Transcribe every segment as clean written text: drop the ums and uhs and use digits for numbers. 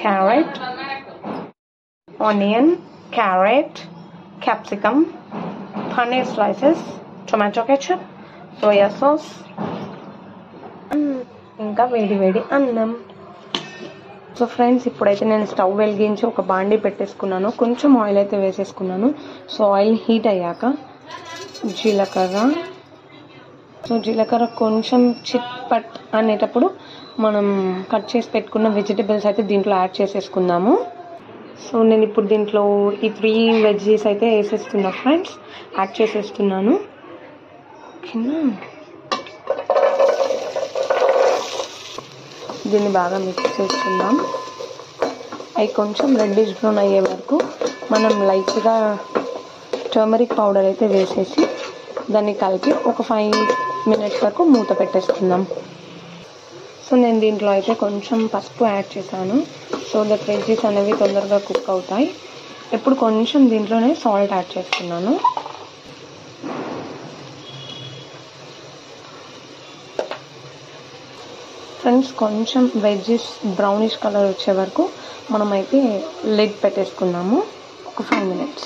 carrot, onion, carrot, capsicum, paneer slices, tomato ketchup, soya sauce, ఇంకా వేడి అన్నం. So friends, ఇప్పుడైతే నేను స్టవ్ వెలిగించి ఒక బాండీ పెట్టేసుకున్నాను. కొంచెం ఆయిల్ అయితే వేసేసుకున్నాను. సో ఆయిల్ హీట్ అయ్యాక జీలకర్ర కొంచెం చిట్పట్ అనేటప్పుడు మనం కట్ చేసి పెట్టుకున్న వెజిటబుల్స్ అయితే దీంట్లో యాడ్ చేసేసుకుందాము. సో నేను ఇప్పుడు దీంట్లో ఈ 3 వెజ్జీస్ అయితే వేసేస్తున్నా ఫ్రెండ్స్, యాడ్ చేసేస్తున్నాను. ఓకేనా, దీన్ని బాగా మిక్స్ చేసుకుందాం. అవి కొంచెం రెడ్డిష్ బ్రౌన్ అయ్యే వరకు మనం లైట్గా టర్మరిక్ పౌడర్ అయితే వేసేసి దాన్ని కలిపి ఒక 5 మినిట్స్ వరకు మూత పెట్టేసుకుందాం. సో నేను దీంట్లో అయితే కొంచెం పసుపు యాడ్ చేశాను, సో దట్ వెజ్జీస్ అనేవి తొందరగా కుక్ అవుతాయి. ఇప్పుడు కొంచెం దీంట్లోనే సాల్ట్ యాడ్ చేస్తున్నాను. ఫ్రెండ్స్, కొంచెం వెజ్జీస్ బ్రౌనిష్ కలర్ వచ్చే వరకు మనమైతే లిడ్ పెట్టేసుకున్నాము ఒక 5 మినిట్స్.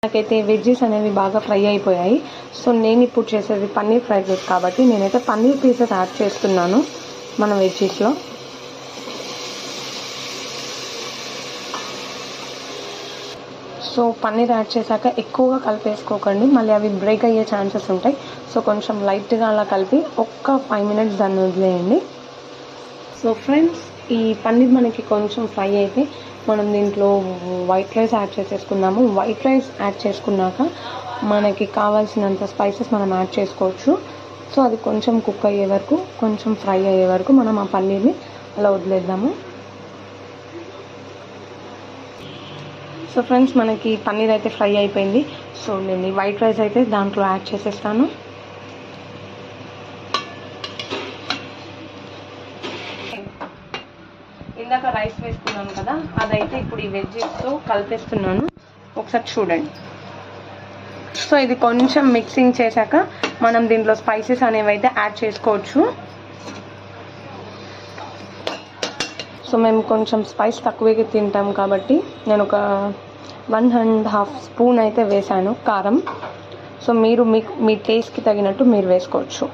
నాకైతే వెజ్జీస్ అనేవి బాగా ఫ్రై అయిపోయాయి. సో నేను ఇప్పుడు చేసేది పన్నీర్ ఫ్రైడ్ రైస్ కాబట్టి నేనైతే పన్నీర్ పీసెస్ యాడ్ చేస్తున్నాను మన వెజ్జీస్లో. సో పన్నీర్ యాడ్ చేశాక ఎక్కువగా కలిపేసుకోకండి, మళ్ళీ అవి బ్రేక్ అయ్యే ఛాన్సెస్ ఉంటాయి. సో కొంచెం లైట్గా అలా కలిపి ఒక్క 5 మినిట్స్ దాన్ని వదిలేయండి. సో ఫ్రెండ్స్, ఈ పన్నీర్ మనకి కొంచెం ఫ్రై అయితే మనం దీంట్లో వైట్ రైస్ యాడ్ చేసేసుకుందాము. వైట్ రైస్ యాడ్ చేసుకున్నాక మనకి కావాల్సినంత స్పైసెస్ మనం యాడ్ చేసుకోవచ్చు. సో అది కొంచెం కుక్ అయ్యే వరకు, కొంచెం ఫ్రై అయ్యే వరకు మనం ఆ పన్నీర్ని అలా వదిలేద్దాము. సో ఫ్రెండ్స్, మనకి పన్నీర్ అయితే ఫ్రై అయిపోయింది. సో నేను ఈ వైట్ రైస్ అయితే దాంట్లో యాడ్ చేసేస్తాను. ఇందాక రైస్ వేసుకున్నాను కదా, అదైతే ఇప్పుడు ఈ వెజ్జీస్తో కలిపేస్తున్నాను. ఒకసారి చూడండి. సో ఇది కొంచెం మిక్సింగ్ చేశాక మనం దీంట్లో స్పైసెస్ అనేవి అయితే యాడ్ చేసుకోవచ్చు. సో మేము కొంచెం స్పైస్ తక్కువగా తింటాం కాబట్టి నేను ఒక 1.5 స్పూన్ అయితే వేసాను కారం. సో మీరు మీ టేస్ట్కి తగినట్టు మీరు వేసుకోవచ్చు.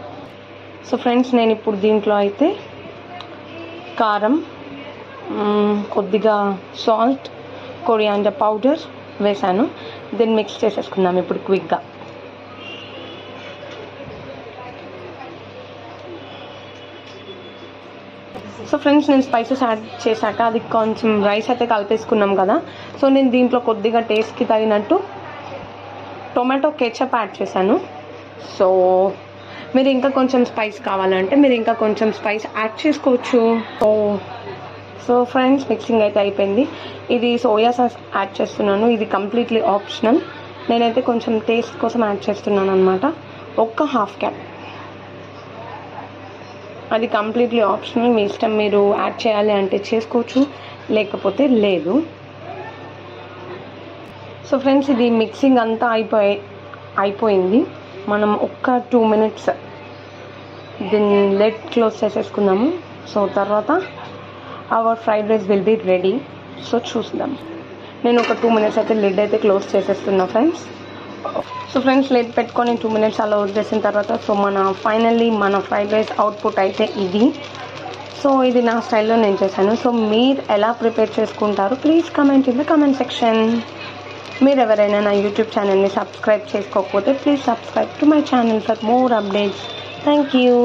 సో ఫ్రెండ్స్, నేను ఇప్పుడు దీంట్లో అయితే కారం, కొద్దిగా సాల్ట్, కొరియాండర్ పౌడర్ వేసాను. దీన్ని మిక్స్ చేసేసుకుందాం ఇప్పుడు క్విక్గా. సో ఫ్రెండ్స్, నేను స్పైసెస్ యాడ్ చేశాక అది కొంచెం రైస్ అయితే కలిపేసుకున్నాం కదా. సో నేను దీంట్లో కొద్దిగా టేస్ట్కి తగినట్టు టొమాటో కెచప్ యాడ్ చేశాను. సో మీరు ఇంకా కొంచెం స్పైస్ కావాలంటే మీరు ఇంకా కొంచెం స్పైస్ యాడ్ చేసుకోవచ్చు. సో ఫ్రెండ్స్, మిక్సింగ్ అయితే అయిపోయింది. ఇది సోయా సాస్ యాడ్ చేస్తున్నాను. ఇది కంప్లీట్లీ ఆప్షనల్. నేనైతే కొంచెం టేస్ట్ కోసం యాడ్ చేస్తున్నాను అనమాట. ఒక్క 1/2 కప్. అది కంప్లీట్లీ ఆప్షనల్, మీ ఇష్టం. మీరు యాడ్ చేయాలి అంటే చేసుకోవచ్చు, లేకపోతే లేదు. సో ఫ్రెండ్స్, ఇది మిక్సింగ్ అంతా అయిపోయింది. మనం ఒక్క 2 మినిట్స్ దీన్ని లెడ్ క్లోజ్ చేసేసుకుందాము. సో తర్వాత our fried rice will be ready. So చూద్దాం. నేను ఒక 2 మినిట్స్ అయితే లిడ్ అయితే క్లోజ్ చేసేస్తున్నా ఫ్రెండ్స్. సో ఫ్రెండ్స్, లిడ్ పెట్టుకొని 2 మినిట్స్ అలా వదిలేసిన తర్వాత సో ఫైనల్లీ మన ఫ్రైడ్ రైస్ అవుట్పుట్ అయితే ఇది. సో ఇది నా స్టైల్లో నేను చేశాను. సో మీరు ఎలా ప్రిపేర్ చేసుకుంటారు please comment in the comment section. మీరు ఎవరైనా నా యూట్యూబ్ ఛానల్ని సబ్స్క్రైబ్ చేసుకోకపోతే please subscribe to my channel for more updates. Thank you.